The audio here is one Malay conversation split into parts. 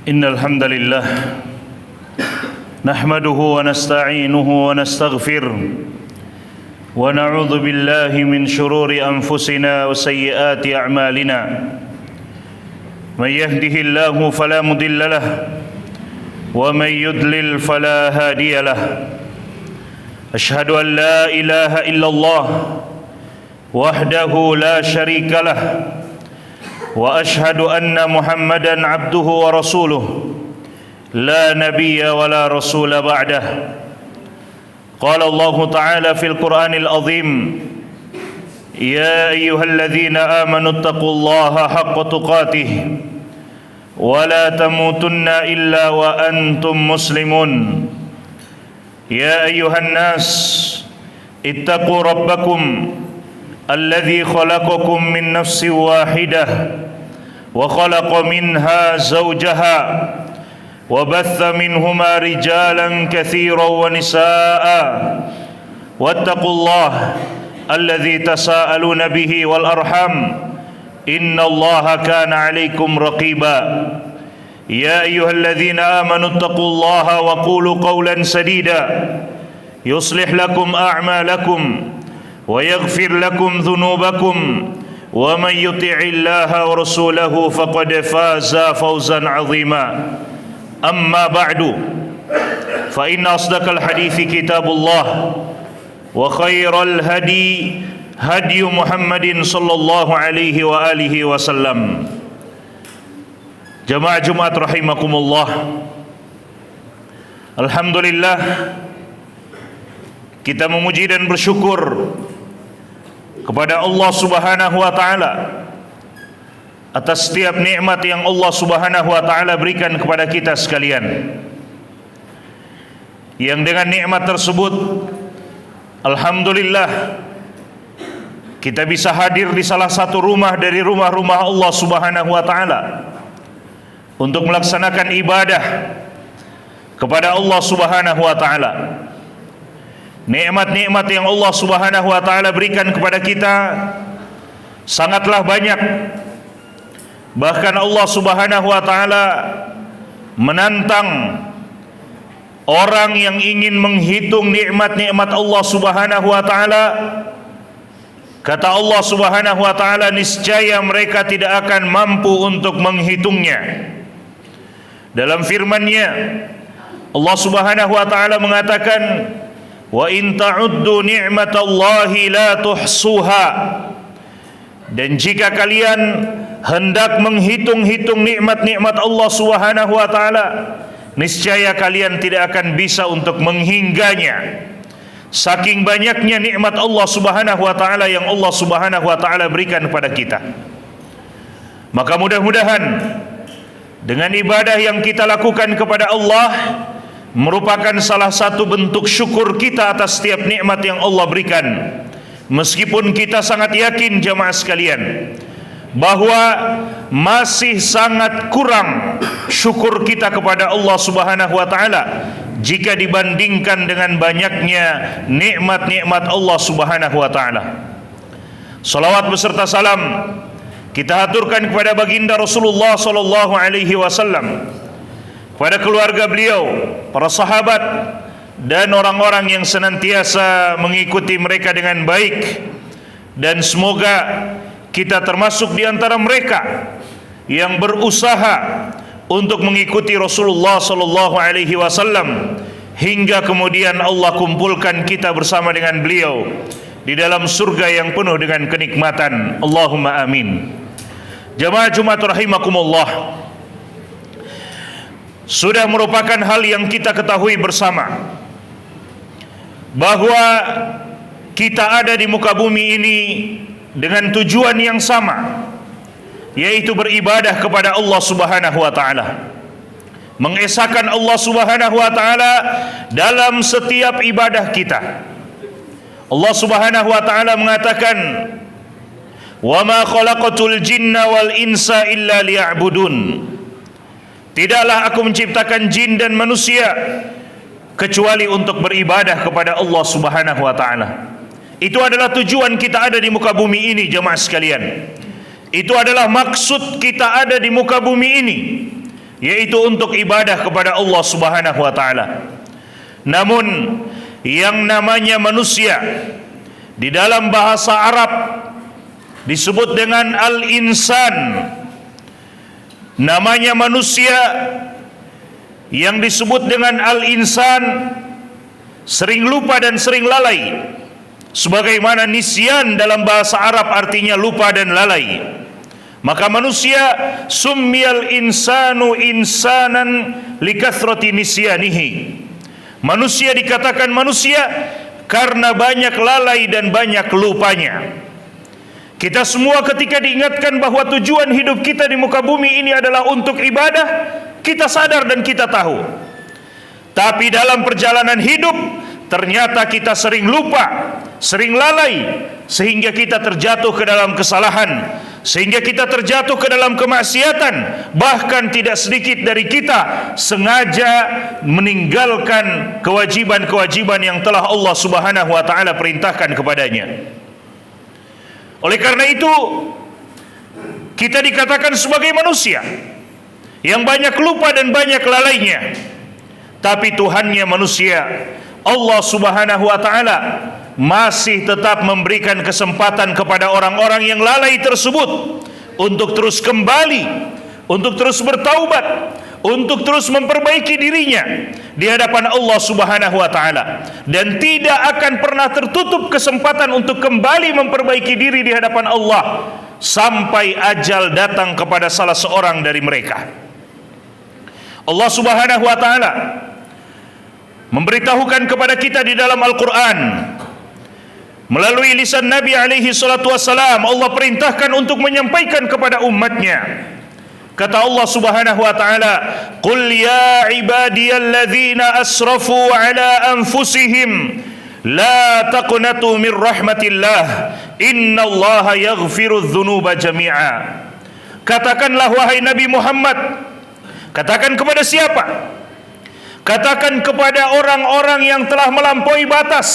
إن الحمد لله نحمده ونستعينه ونستغفره ونعوذ بالله من شرور أنفسنا وسيئات أعمالنا من يهده الله فلا مضل له ومن يضلل فلا هادي له أشهد أن لا إله إلا الله وحده لا شريك له وأشهد أن محمدا عبده ورسوله لا نبي ولا رسول بعده قال الله تعالى في القرآن العظيم يا أيها الذين آمنوا اتقوا الله حق تقاته ولا تموتن إلا وأنتم مسلمون يا أيها الناس اتقوا ربكم الذي خلقكم من نفس واحدة وخلق منها زوجها وبث منهما رجالا كثيرا ونساء واتقوا الله الذي تساءلون به والأرحام إن الله كان عليكم رقيبا يا أيها الذين آمنوا اتقوا الله وقولوا قولا سديدا يصلح لكم أعمالكم ويغفر لكم ذنوبكم ومن يطع الله ورسوله فقد فاز فوزا عظيما أما بعد فإن أصدق الحديث كتاب الله وخير الهدي هدي محمد صلى الله عليه وآله وسلم. Jamaah Jumat rahimakumullah, alhamdulillah kita memuji dan bersyukur kepada Allah Subhanahu wa taala atas setiap nikmat yang Allah Subhanahu wa taala berikan kepada kita sekalian. Yang dengan nikmat tersebut alhamdulillah kita bisa hadir di salah satu rumah dari rumah-rumah Allah Subhanahu wa taala untuk melaksanakan ibadah kepada Allah Subhanahu wa taala. Nikmat-nikmat yang Allah Subhanahu wa taala berikan kepada kita sangatlah banyak. Bahkan Allah Subhanahu wa taala menantang orang yang ingin menghitung nikmat-nikmat Allah Subhanahu wa taala. Kata Allah Subhanahu wa taala, niscaya mereka tidak akan mampu untuk menghitungnya. Dalam firman-Nya Allah Subhanahu wa taala mengatakan, wa in ta'uddu ni'matallahi la tuhsuha. Dan jika kalian hendak menghitung-hitung nikmat-nikmat Allah Subhanahu wa taala, niscaya kalian tidak akan bisa untuk menghingganya. Saking banyaknya nikmat Allah Subhanahu wa taala yang Allah Subhanahu wa taala berikan kepada kita. Maka mudah-mudahan dengan ibadah yang kita lakukan kepada Allah merupakan salah satu bentuk syukur kita atas setiap nikmat yang Allah berikan. Meskipun kita sangat yakin jamaah sekalian bahwa masih sangat kurang syukur kita kepada Allah Subhanahu wa taala jika dibandingkan dengan banyaknya nikmat-nikmat Allah Subhanahu wa taala. Salawat beserta salam kita haturkan kepada baginda Rasulullah sallallahu alaihi wasallam, kepada keluarga beliau, para sahabat dan orang-orang yang senantiasa mengikuti mereka dengan baik. Dan semoga kita termasuk di antara mereka yang berusaha untuk mengikuti Rasulullah sallallahu alaihi wasallam hingga kemudian Allah kumpulkan kita bersama dengan beliau di dalam surga yang penuh dengan kenikmatan. Allahumma amin. Jamaah Jumat rahimakumullah, sudah merupakan hal yang kita ketahui bersama bahwa kita ada di muka bumi ini dengan tujuan yang sama, yaitu beribadah kepada Allah Subhanahu wa taala, mengesahkan Allah Subhanahu wa taala dalam setiap ibadah kita. Allah Subhanahu wa taala mengatakan, wa ma khalaqatul jinna wal insa illa liya'budun. Tidaklah aku menciptakan jin dan manusia kecuali untuk beribadah kepada Allah Subhanahu wa taala. Itu adalah tujuan kita ada di muka bumi ini jemaah sekalian. Itu adalah maksud kita ada di muka bumi ini, yaitu untuk ibadah kepada Allah Subhanahu wa taala. Namun yang namanya manusia di dalam bahasa Arab disebut dengan al-insan. Namanya manusia yang disebut dengan al-insan sering lupa dan sering lalai, sebagaimana nisyan dalam bahasa Arab artinya lupa dan lalai. Maka manusia summiyal insanu insanan likathrati nisyanihi. Manusia dikatakan manusia karena banyak lalai dan banyak lupanya. Kita semua ketika diingatkan bahwa tujuan hidup kita di muka bumi ini adalah untuk ibadah, kita sadar dan kita tahu. Tapi dalam perjalanan hidup ternyata kita sering lupa, sering lalai, sehingga kita terjatuh ke dalam kesalahan, sehingga kita terjatuh ke dalam kemaksiatan. Bahkan tidak sedikit dari kita sengaja meninggalkan kewajiban-kewajiban yang telah Allah Subhanahu wa taala perintahkan kepadanya. Oleh karena itu, kita dikatakan sebagai manusia yang banyak lupa dan banyak lalainya. Tapi Tuhannya manusia, Allah Subhanahu wa taala, masih tetap memberikan kesempatan kepada orang-orang yang lalai tersebut untuk terus kembali, untuk terus bertaubat, untuk terus memperbaiki dirinya di hadapan Allah Subhanahu wa taala, dan tidak akan pernah tertutup kesempatan untuk kembali memperbaiki diri di hadapan Allah sampai ajal datang kepada salah seorang dari mereka. Allah Subhanahu wa taala memberitahukan kepada kita di dalam Al-Quran melalui lisan Nabi alaihi salatu wassalam. Allah perintahkan untuk menyampaikan kepada umatnya. Kata Allah Subhanahu wa taala, "Qul ya ibadiyalladzina asrafu ala anfusihim la taqnatu min rahmatillah innallaha yaghfirudz dzunuba jami'a." Katakanlah wahai Nabi Muhammad, katakan kepada siapa? Katakan kepada orang-orang yang telah melampaui batas.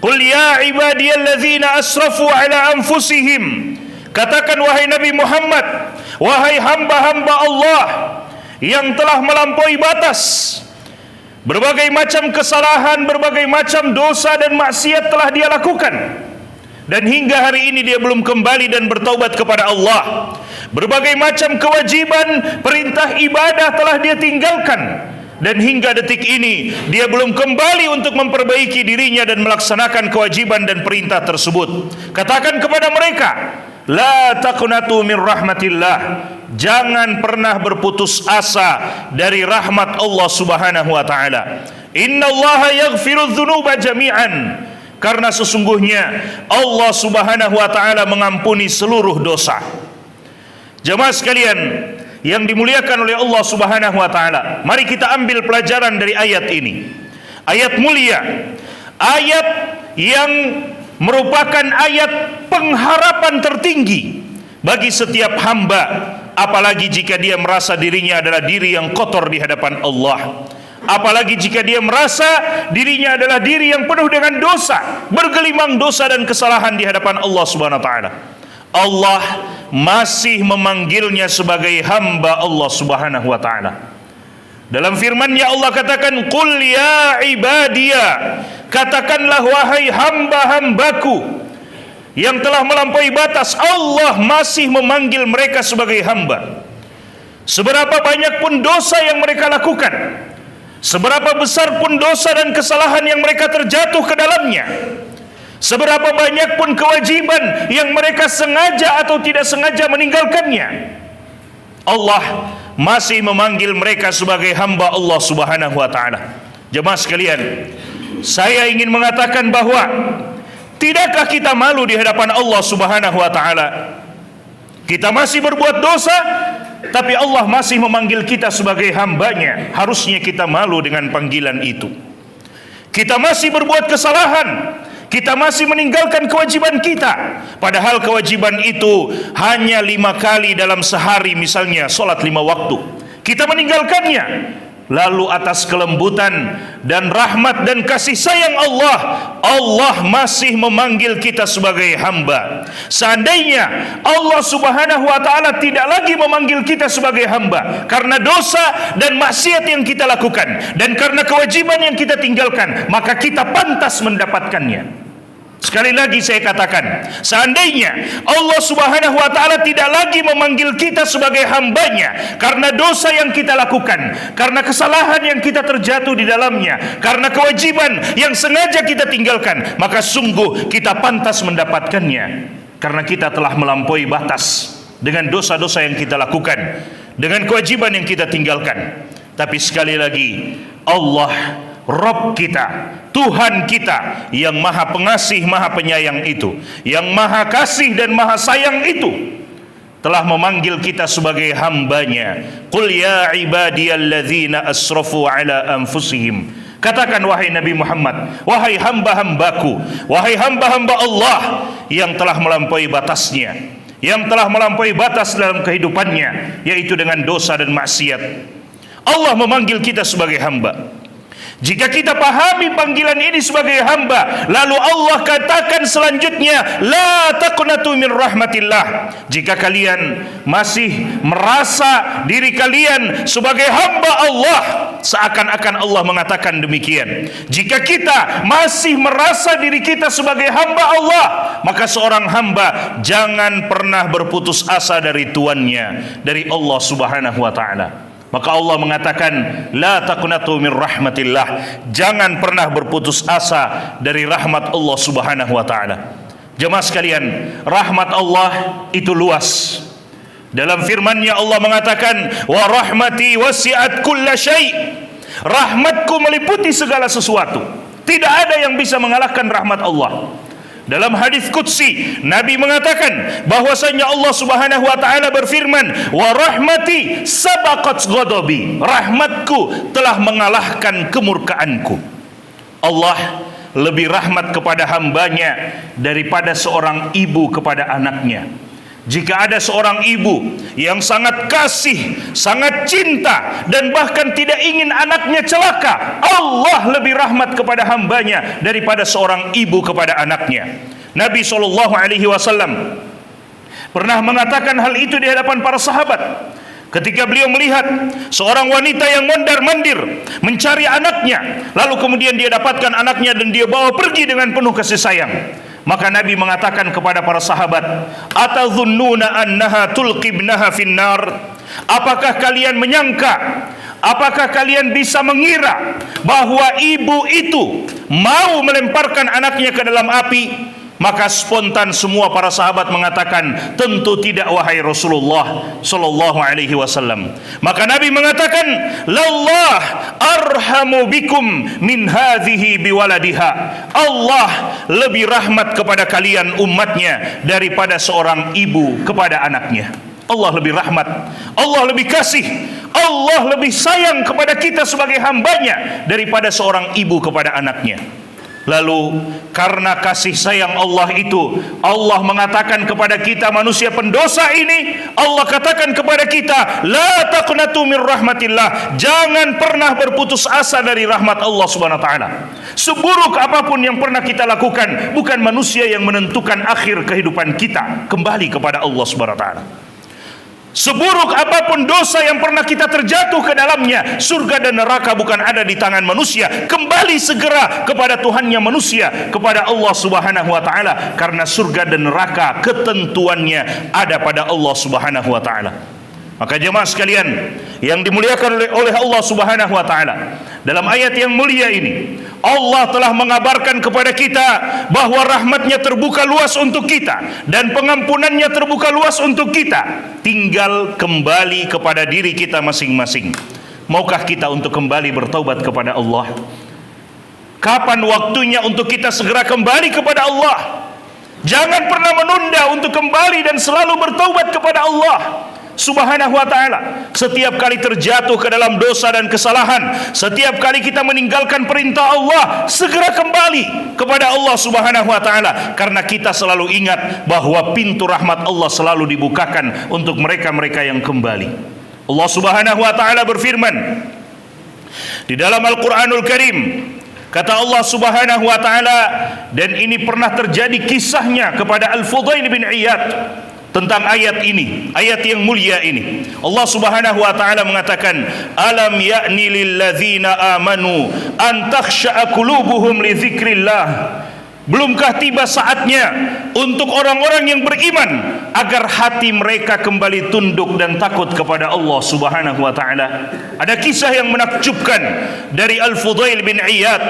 Qul ya ibadiyalladzina asrafu ala anfusihim. Katakan wahai Nabi Muhammad, wahai hamba-hamba Allah yang telah melampaui batas. Berbagai macam kesalahan, berbagai macam dosa dan maksiat telah dia lakukan, dan hingga hari ini dia belum kembali dan bertaubat kepada Allah. Berbagai macam kewajiban, perintah ibadah telah dia tinggalkan, dan hingga detik ini dia belum kembali untuk memperbaiki dirinya dan melaksanakan kewajiban dan perintah tersebut. Katakan kepada mereka, la taqnatu min rahmatillah, jangan pernah berputus asa dari rahmat Allah Subhanahu wa taala. Innallaha yaghfirudz dzunuba jami'an, karena sesungguhnya Allah Subhanahu wa taala mengampuni seluruh dosa. Jemaah sekalian yang dimuliakan oleh Allah Subhanahu wa taala, mari kita ambil pelajaran dari ayat ini. Ayat mulia, ayat yang merupakan ayat pengharapan tertinggi bagi setiap hamba, apalagi jika dia merasa dirinya adalah diri yang kotor di hadapan Allah, apalagi jika dia merasa dirinya adalah diri yang penuh dengan dosa, bergelimang dosa dan kesalahan di hadapan Allah Subhanahu wa taala. Allah masih memanggilnya sebagai hamba Allah Subhanahu wa taala. Dalam firman-Nya Allah katakan, "Qul ya ibadiyah," katakanlah wahai hamba-hambaku yang telah melampaui batas. Allah masih memanggil mereka sebagai hamba. Seberapa banyak pun dosa yang mereka lakukan, seberapa besar pun dosa dan kesalahan yang mereka terjatuh ke dalamnya, seberapa banyak pun kewajiban yang mereka sengaja atau tidak sengaja meninggalkannya, Allah masih memanggil mereka sebagai hamba Allah Subhanahu wa taala. Jemaah sekalian, saya ingin mengatakan bahwa tidakkah kita malu di hadapan Allah Subhanahu wa taala? Kita masih berbuat dosa, tapi Allah masih memanggil kita sebagai hambanya. Harusnya kita malu dengan panggilan itu. Kita masih berbuat kesalahan, kita masih meninggalkan kewajiban kita, padahal kewajiban itu hanya 5 kali dalam sehari. Misalnya sholat 5 waktu, kita meninggalkannya lalu atas kelembutan dan rahmat dan kasih sayang Allah, Allah masih memanggil kita sebagai hamba. Seandainya Allah Subhanahu wa taala tidak lagi memanggil kita sebagai hamba karena dosa dan maksiat yang kita lakukan dan karena kewajiban yang kita tinggalkan, maka kita pantas mendapatkannya. Sekali lagi saya katakan, seandainya Allah Subhanahu wa taala tidak lagi memanggil kita sebagai hambanya karena dosa yang kita lakukan, karena kesalahan yang kita terjatuh di dalamnya, karena kewajiban yang sengaja kita tinggalkan, maka sungguh kita pantas mendapatkannya karena kita telah melampaui batas dengan dosa-dosa yang kita lakukan, dengan kewajiban yang kita tinggalkan. Tapi sekali lagi, Allah Rabb kita, Tuhan kita yang maha pengasih, maha penyayang itu, yang maha kasih dan maha sayang itu, telah memanggil kita sebagai hambanya. Qul ya ibadiyalladzina asrafu ala anfusihim. Katakan wahai Nabi Muhammad, wahai hamba-hambaku, wahai hamba-hamba Allah yang telah melampaui batasnya, yang telah melampaui batas dalam kehidupannya, yaitu dengan dosa dan maksiat. Allah memanggil kita sebagai hamba. Jika kita pahami panggilan ini sebagai hamba, lalu Allah katakan selanjutnya, la taqnatu min rahmatillah. Jika kalian masih merasa diri kalian sebagai hamba Allah, seakan-akan Allah mengatakan demikian. Jika kita masih merasa diri kita sebagai hamba Allah, maka seorang hamba jangan pernah berputus asa dari tuannya, dari Allah Subhanahu wa taala. Maka Allah mengatakan, la taqnatu min rahmatillah, jangan pernah berputus asa dari rahmat Allah Subhanahu wa taala. Jemaah sekalian, rahmat Allah itu luas. Dalam firman-Nya Allah mengatakan, wa rahmati wasi'at kulla syai'. Rahmatku meliputi segala sesuatu. Tidak ada yang bisa mengalahkan rahmat Allah. Dalam hadis qudsi, Nabi mengatakan bahwasanya Allah Subhanahu wa taala berfirman, "Wa rahmati sabaqat ghadabi." Rahmatku telah mengalahkan kemurkaanku. Allah lebih rahmat kepada hambanya daripada seorang ibu kepada anaknya. Jika ada seorang ibu yang sangat kasih, sangat cinta, dan bahkan tidak ingin anaknya celaka, Allah lebih rahmat kepada hambanya daripada seorang ibu kepada anaknya. Nabi SAW pernah mengatakan hal itu di hadapan para sahabat. Ketika beliau melihat seorang wanita yang mondar-mandir mencari anaknya, lalu kemudian dia dapatkan anaknya dan dia bawa pergi dengan penuh kasih sayang. Maka Nabi mengatakan kepada para sahabat, atadhunnuna annaha tulqibnaha finnar? Apakah kalian menyangka, apakah kalian bisa mengira bahwa ibu itu mau melemparkan anaknya ke dalam api? Maka spontan semua para sahabat mengatakan, tentu tidak wahai Rasulullah sallallahu alaihi wasallam. Maka Nabi mengatakan, lallah arhamu bikum min hadhihi biwaladiha. Allah lebih rahmat kepada kalian umatnya daripada seorang ibu kepada anaknya. Allah lebih rahmat, Allah lebih kasih, Allah lebih sayang kepada kita sebagai hambanya daripada seorang ibu kepada anaknya. Lalu karena kasih sayang Allah itu, Allah mengatakan kepada kita manusia pendosa ini, Allah katakan kepada kita, la taqnatu min rahmatillah, jangan pernah berputus asa dari rahmat Allah Subhanahu wa taala. Seburuk apapun yang pernah kita lakukan, bukan manusia yang menentukan akhir kehidupan kita, kembali kepada Allah Subhanahu wa taala. Seburuk apapun dosa yang pernah kita terjatuh ke dalamnya, surga dan neraka bukan ada di tangan manusia. Kembali segera kepada Tuhannya manusia, kepada Allah Subhanahu wa taala, karena surga dan neraka ketentuannya ada pada Allah Subhanahu wa taala. Maka jemaah sekalian yang dimuliakan oleh Allah Subhanahu wa taala, dalam ayat yang mulia ini Allah telah mengabarkan kepada kita bahwa rahmatnya terbuka luas untuk kita dan pengampunannya terbuka luas untuk kita. Tinggal kembali kepada diri kita masing-masing. Maukah kita untuk kembali bertaubat kepada Allah? Kapan waktunya untuk kita segera kembali kepada Allah? Jangan pernah menunda untuk kembali dan selalu bertaubat kepada Allah Subhanahu wa ta'ala. Setiap kali terjatuh ke dalam dosa dan kesalahan, setiap kali kita meninggalkan perintah Allah, segera kembali kepada Allah Subhanahu wa ta'ala, karena kita selalu ingat bahwa pintu rahmat Allah selalu dibukakan untuk mereka-mereka yang kembali. Allah Subhanahu wa ta'ala berfirman, Di dalam Al-Quranul Karim kata Allah Subhanahu wa taala, dan ini pernah terjadi kisahnya kepada Al-Fudail bin Iyad tentang ayat ini, ayat yang mulia ini. Allah Subhanahu wa taala mengatakan, alam ya'ni lil ladzina amanu an takhsha'a qulubuhum li dzikrillah. Belumkah tiba saatnya untuk orang-orang yang beriman agar hati mereka kembali tunduk dan takut kepada Allah Subhanahu wa taala. Ada kisah yang menakjubkan dari Al-Fudail bin Iyad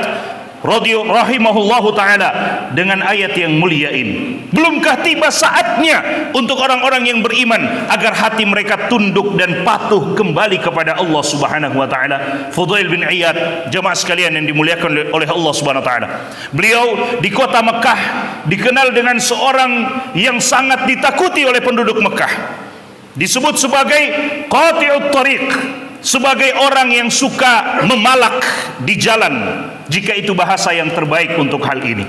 rahimahullahu taala dengan ayat yang mulia ini. Belumkah tiba saatnya untuk orang-orang yang beriman agar hati mereka tunduk dan patuh kembali kepada Allah Subhanahu wa taala. Fudail bin Iyad, jemaah sekalian yang dimuliakan oleh Allah Subhanahu wa taala, beliau di kota Mekah dikenal dengan seorang yang sangat ditakuti oleh penduduk Mekah. Disebut sebagai qati'ut tariq, sebagai orang yang suka memalak di jalan, jika itu bahasa yang terbaik untuk hal ini.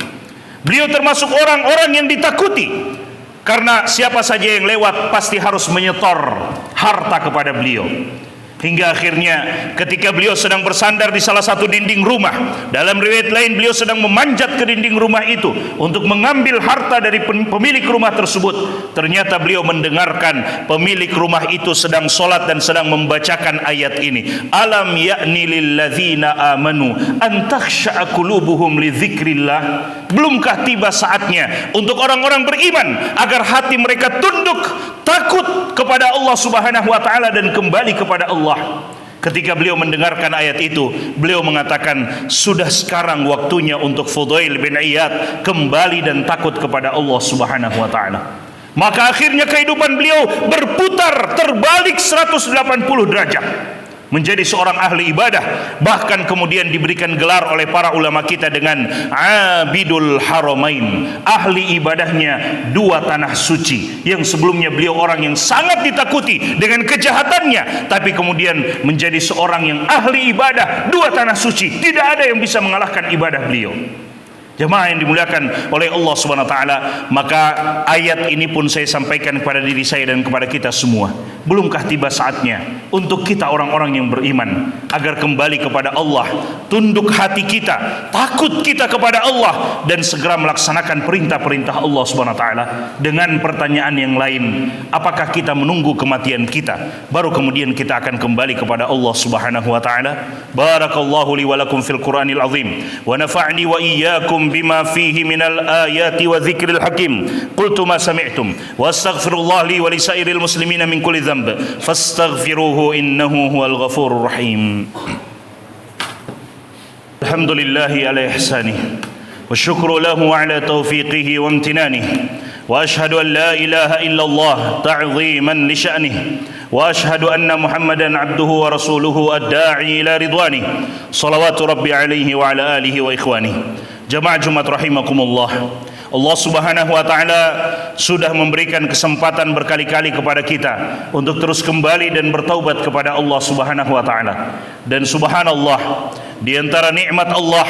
Beliau termasuk orang-orang yang ditakuti karena siapa saja yang lewat pasti harus menyetor harta kepada beliau. Hingga akhirnya ketika beliau sedang bersandar di salah satu dinding rumah, dalam riwayat lain beliau sedang memanjat ke dinding rumah itu untuk mengambil harta dari pemilik rumah tersebut. Ternyata beliau mendengarkan pemilik rumah itu sedang sholat dan sedang membacakan ayat ini, alam ya'ni lil ladzina amanu an takhsha'a qulubuhum li dzikrillah. Belumkah tiba saatnya untuk orang-orang beriman agar hati mereka tunduk, takut kepada Allah Subhanahu wa taala dan kembali kepada Allah. Ketika beliau mendengarkan ayat itu, beliau mengatakan, sudah sekarang waktunya untuk Fudail bin Iyad kembali dan takut kepada Allah Subhanahu wa taala. Maka akhirnya kehidupan beliau berputar terbalik 180 derajat, menjadi seorang ahli ibadah, bahkan kemudian diberikan gelar oleh para ulama kita dengan Abidul Haramain, ahli ibadahnya dua tanah suci. Yang sebelumnya beliau orang yang sangat ditakuti dengan kejahatannya, tapi kemudian menjadi seorang yang ahli ibadah dua tanah suci. Tidak ada yang bisa mengalahkan ibadah beliau. Jemaah yang dimuliakan oleh Allah Subhanahu wa taala, maka ayat ini pun saya sampaikan kepada diri saya dan kepada kita semua. Belumkah tiba saatnya untuk kita orang-orang yang beriman agar kembali kepada Allah, tunduk hati kita, takut kita kepada Allah, dan segera melaksanakan perintah-perintah Allah Subhanahu wa taala. Dengan pertanyaan yang lain, apakah kita menunggu kematian kita baru kemudian kita akan kembali kepada Allah Subhanahu wa taala? Barakallahu li wa lakum fil Qur'anil azim wa nafa'ni wa iyyakum bima fihi minal ayati wa dzikril hakim. Qultu ma sami'tum wa astaghfirullah li wa li sairil muslimina min kulli dhanb fastaghfiruhu innahu huwal ghafurur rahim. Alhamdulillahi ala ihsanih wa syukru lahu ala taufiqihi wa amtinanih wa ashhadu an la ilaha illallah ta'ziman li sya'nih wa ashhadu anna Muhammadan abduhu wa rasuluhu ad-da'i ila ridwanih salawatu rabbi alaihi wa ala alihi wa ikhwanih. Jemaah Jumat rahimakumullah, Allah Subhanahu wa taala sudah memberikan kesempatan berkali-kali kepada kita untuk terus kembali dan bertaubat kepada Allah Subhanahu wa taala. Dan subhanallah, di antara nikmat Allah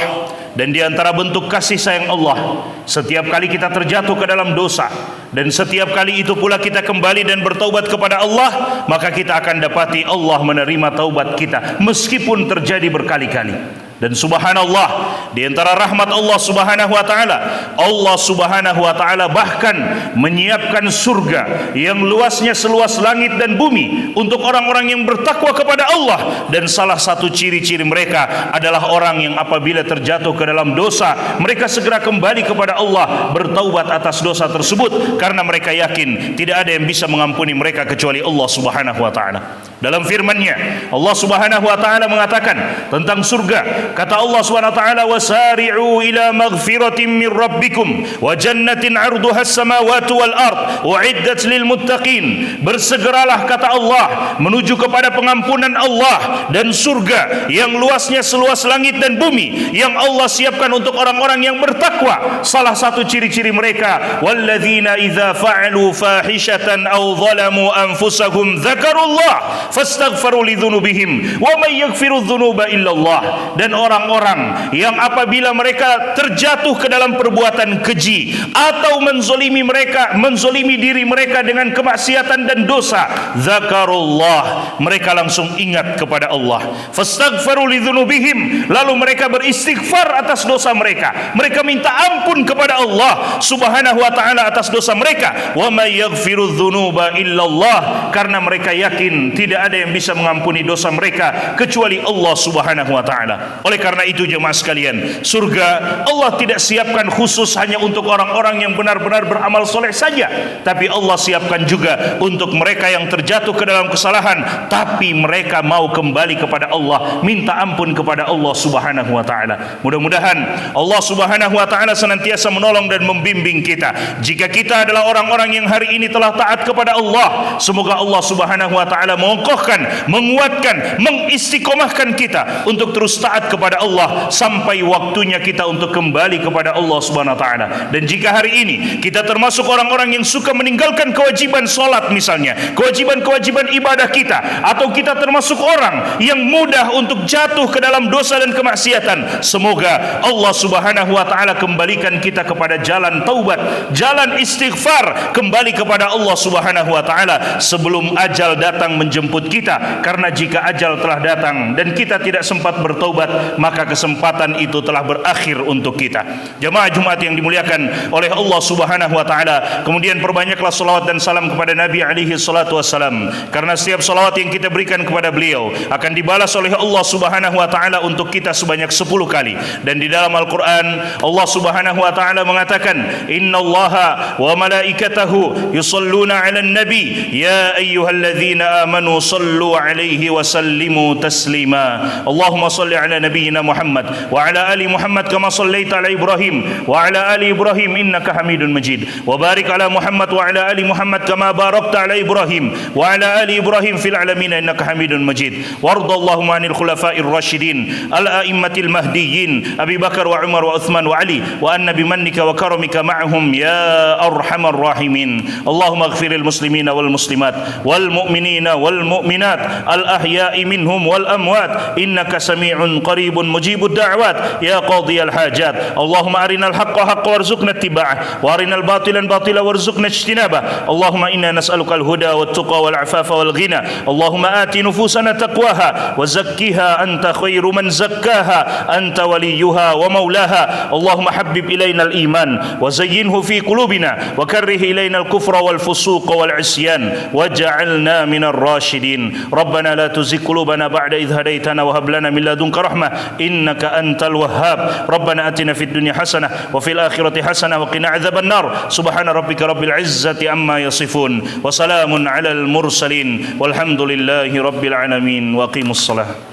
dan di antara bentuk kasih sayang Allah, setiap kali kita terjatuh ke dalam dosa dan setiap kali itu pula kita kembali dan bertaubat kepada Allah, maka kita akan dapati Allah menerima taubat kita meskipun terjadi berkali-kali. Dan subhanallah, di antara rahmat Allah Subhanahu wa taala, Allah Subhanahu wa taala bahkan menyiapkan surga yang luasnya seluas langit dan bumi untuk orang-orang yang bertakwa kepada Allah. Dan salah satu ciri-ciri mereka adalah orang yang apabila terjatuh ke dalam dosa, mereka segera kembali kepada Allah, bertaubat atas dosa tersebut, karena mereka yakin tidak ada yang bisa mengampuni mereka kecuali Allah Subhanahu wa taala. Dalam firman-Nya, Allah Subhanahu wa taala mengatakan tentang surga, kata Allah Subhanahu wa taala, wasari'u ila maghfiratin min rabbikum wa jannatin 'arduha as-samawati wal ard u'iddat lil muttaqin. Bersegeralah, kata Allah, menuju kepada pengampunan Allah dan surga yang luasnya seluas langit dan bumi yang Allah siapkan untuk orang-orang yang bertakwa. Salah satu ciri-ciri mereka, walladzina idza fa'alu fahishatan aw zalamu anfusahum dzakarullah fastaghfiru lidzunubihim wa may yaghfiru dzunuba illallah. Dan orang-orang yang apabila mereka terjatuh ke dalam perbuatan keji atau menzolimi diri mereka dengan kemaksiatan dan dosa, zakarullah, mereka langsung ingat kepada Allah. Fastaghfiru lidzunubihim, lalu mereka beristighfar atas dosa mereka. Mereka minta ampun kepada Allah Subhanahu wa taala atas dosa mereka. Wa may yaghfiru dzunuba illallah, karena mereka yakin tidak ada yang bisa mengampuni dosa mereka kecuali Allah Subhanahu wa taala. Oleh karena itu jemaah sekalian, surga Allah tidak siapkan khusus hanya untuk orang-orang yang benar-benar beramal soleh saja, tapi Allah siapkan juga untuk mereka yang terjatuh ke dalam kesalahan tapi mereka mau kembali kepada Allah, minta ampun kepada Allah Subhanahu wa taala. Mudah-mudahan Allah Subhanahu wa taala senantiasa menolong dan membimbing kita. Jika kita adalah orang-orang yang hari ini telah taat kepada Allah, semoga Allah Subhanahu wa taala mengokohkan, menguatkan, mengistiqomahkan kita untuk terus taat kepada Allah sampai waktunya kita untuk kembali kepada Allah Subhanahu wa taala. Dan jika hari ini kita termasuk orang-orang yang suka meninggalkan kewajiban solat misalnya, kewajiban-kewajiban ibadah kita, atau kita termasuk orang yang mudah untuk jatuh ke dalam dosa dan kemaksiatan, semoga Allah Subhanahu wa taala kembalikan kita kepada jalan taubat, jalan istighfar, kembali kepada Allah Subhanahu wa taala sebelum ajal datang menjemput kita. Karena jika ajal telah datang dan kita tidak sempat bertaubat, maka kesempatan itu telah berakhir untuk kita. Jemaah Jumat yang dimuliakan oleh Allah Subhanahu wa taala, kemudian perbanyaklah salawat dan salam kepada Nabi alaihi salatu wassalam, karena setiap salawat yang kita berikan kepada beliau akan dibalas oleh Allah Subhanahu wa taala untuk kita sebanyak 10 kali. Dan di dalam Al-Qur'an Allah Subhanahu wa taala mengatakan, innallaha wa malaikatahu yusalluna 'alan nabi ya ayyuhalladzina amanu sallu 'alaihi wa sallimu taslima. Allahumma salli 'ala nabiyyina Muhammad wa 'ala ali Muhammad kama sallaita 'ala Ibrahim wa 'ala ali Ibrahim innaka Hamidun Majid. Wa barik 'ala Muhammad wa 'ala ali Muhammad kama barakta 'ala Ibrahim wa 'ala ali Ibrahim fil 'alamin innaka Hamidun Majid. Wardallahumma 'anil khulafa'ir rasyidin al-a'immatil mahdiyyin Abi Bakar wa Umar wa Uthman wa Ali wa anna bimannika wa karamika ma'ahum ya arhamar rahimin. Allahumma ighfiril muslimina wal muslimat wal mu'minina wal mu'minat al ahya'i minhum wal amwat innaka sami'un qaribun mujibud da'wat ya qadiyal hajat. Allahumma arinal haqqa haqqa warzuqna ittiba'ah wa arinal batilan batila warzuqna ijtinabah. Allahumma inna nas'aluka al-huda wat tuqa wal afafa wal ghina. Allahumma ati nufusana taqwaha wa zakkiha anta khairu man zakkaha anta waliyuha wa maulaha. Allahumma habbib ilaina al-iman wa zayyinhu fi qulubina wa karrih ilaina al-kufra wal fusuq wal isyan waj'alna minar rasyidin. Rabbana la tuzigh qulubana ba'da idh hadaitana wa hab lana min ladunka rahmah innaka antal wahhab. Rabbana atina fid dunya hasanah wa fil akhirati hasanah wa qina adzaban nar. Subhana rabbika rabbil izzati amma yasifun wa salamun alal mursalin walhamdulillahi rabbil alamin. Wa aqimus salah.